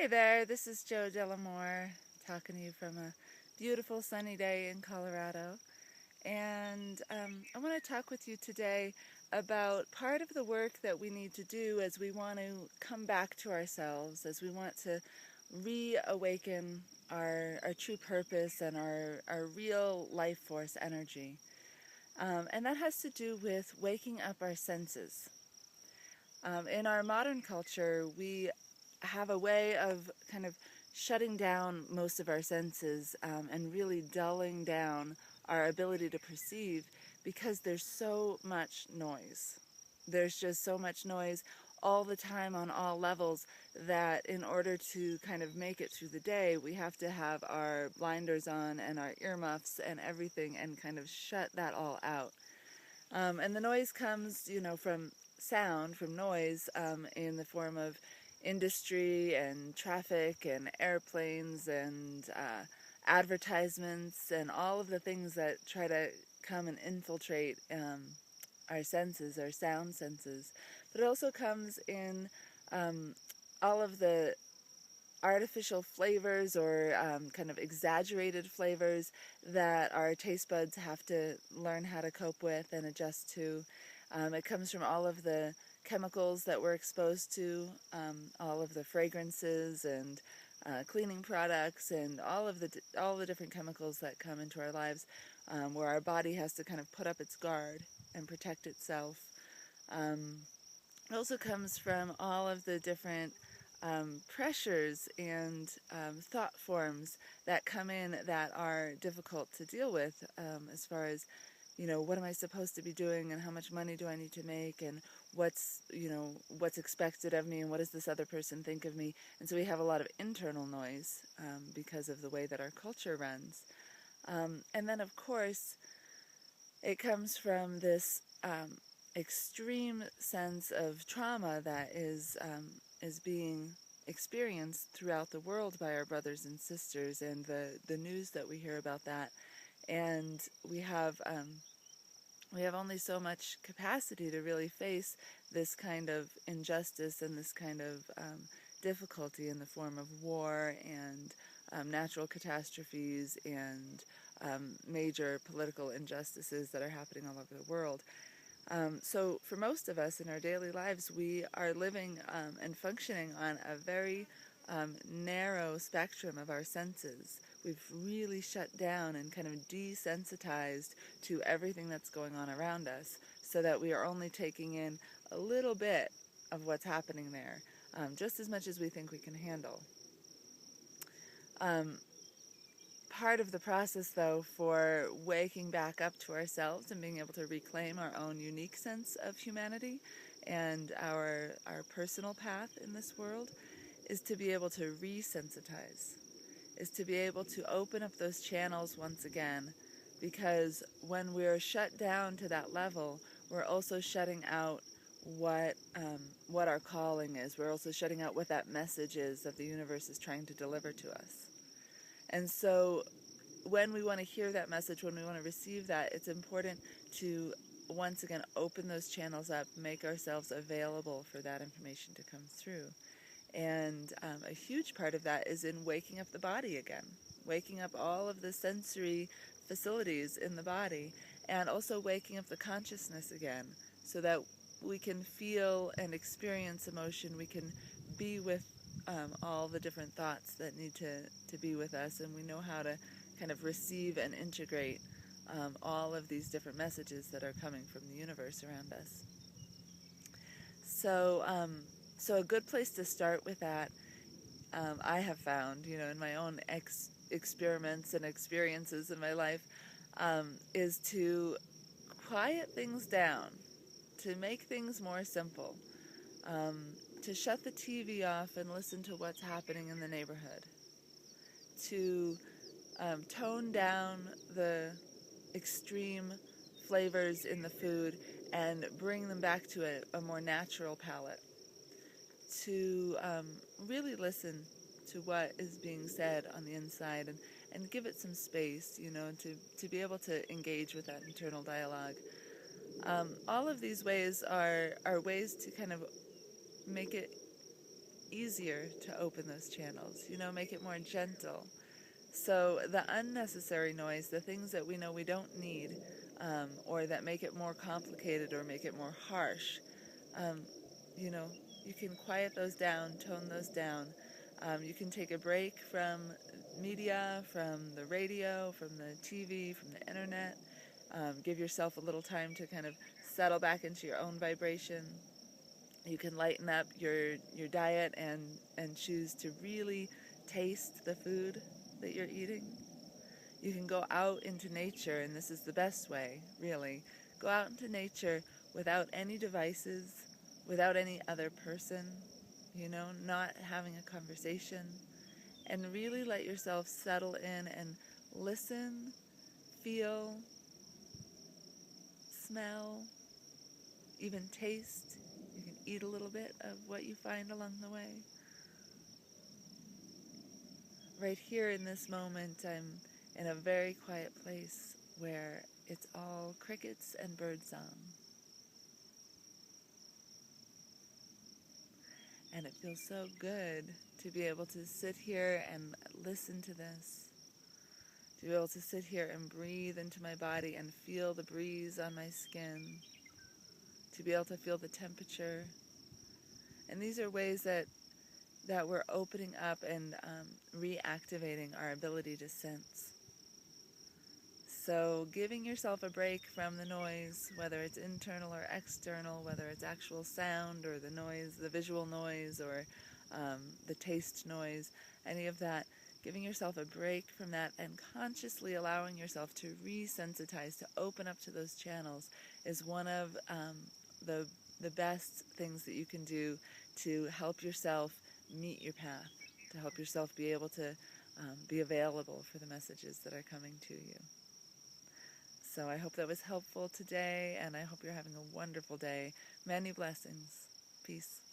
Hi there, this is Jo Delamore talking to you from a beautiful sunny day in Colorado. And I want to talk with you today about part of the work that we need to do as we want to come back to ourselves, as we want to reawaken our true purpose and our real life force energy. And that has to do with waking up our senses. In our modern culture, we have a way of kind of shutting down most of our senses and really dulling down our ability to perceive because there's so much noise. There's just so much noise all the time on all levels that in order to kind of make it through the day, we have to have our blinders on and our earmuffs and everything and kind of shut that all out. And the noise comes, from sound, from noise, in the form of industry and traffic and airplanes and advertisements and all of the things that try to come and infiltrate our senses, our sound senses. But it also comes in all of the artificial flavors or kind of exaggerated flavors that our taste buds have to learn how to cope with and adjust to. It comes from all of the chemicals that we're exposed to, all of the fragrances and cleaning products and all the different chemicals that come into our lives, where our body has to kind of put up its guard and protect itself. It also comes from all of the different pressures and thought forms that come in that are difficult to deal with, as far as, what am I supposed to be doing and how much money do I need to make and what's expected of me and what does this other person think of me. And so we have a lot of internal noise because of the way that our culture runs. And then, of course, it comes from this extreme sense of trauma that is being experienced throughout the world by our brothers and sisters, and the news that we hear about that. And we have only so much capacity to really face this kind of injustice and this kind of difficulty in the form of war and natural catastrophes and major political injustices that are happening all over the world. So for most of us in our daily lives, we are living and functioning on a very narrow spectrum of our senses. We've really shut down and kind of desensitized to everything that's going on around us so that we are only taking in a little bit of what's happening there, just as much as we think we can handle. Part of the process, though, for waking back up to ourselves and being able to reclaim our own unique sense of humanity and our personal path in this world is to be able to resensitize, is to be able to open up those channels once again, because when we're shut down to that level, we're also shutting out what our calling is. We're also shutting out what that message is that the universe is trying to deliver to us. And so when we want to hear that message, when we want to receive that, it's important to once again open those channels up, make ourselves available for that information to come through. And a huge part of that is in waking up the body again, waking up all of the sensory facilities in the body, and also waking up the consciousness again so that we can feel and experience emotion. We can be with all the different thoughts that need to be with us, and we know how to kind of receive and integrate all of these different messages that are coming from the universe around us. So a good place to start with that, I have found, in my own experiments and experiences in my life, is to quiet things down, to make things more simple, to shut the TV off and listen to what's happening in the neighborhood, to tone down the extreme flavors in the food and bring them back to a more natural palate, to really listen to what is being said on the inside and give it some space, to be able to engage with that internal dialogue. All of these ways are ways to kind of make it easier to open those channels, make it more gentle. So the unnecessary noise, the things that we know we don't need, or that make it more complicated or make it more harsh, um, you know, you can quiet those down, tone those down. You can take a break from media, from the radio, from the TV, from the internet. Give yourself a little time to kind of settle back into your own vibration. You can lighten up your diet and choose to really taste the food that you're eating. You can go out into nature, and this is the best way, really. Go out into nature without any devices, without any other person, not having a conversation, and really let yourself settle in and listen, feel, smell, even taste. You can eat a little bit of what you find along the way. Right here in this moment, I'm in a very quiet place where it's all crickets and birdsong. And it feels so good to be able to sit here and listen to this, to be able to sit here and breathe into my body and feel the breeze on my skin, to be able to feel the temperature. And these are ways that we're opening up and reactivating our ability to sense. So giving yourself a break from the noise, whether it's internal or external, whether it's actual sound or the noise, the visual noise, or the taste noise, any of that, giving yourself a break from that and consciously allowing yourself to resensitize, to open up to those channels, is one of the best things that you can do to help yourself meet your path, to help yourself be able to be available for the messages that are coming to you. So I hope that was helpful today, and I hope you're having a wonderful day. Many blessings. Peace.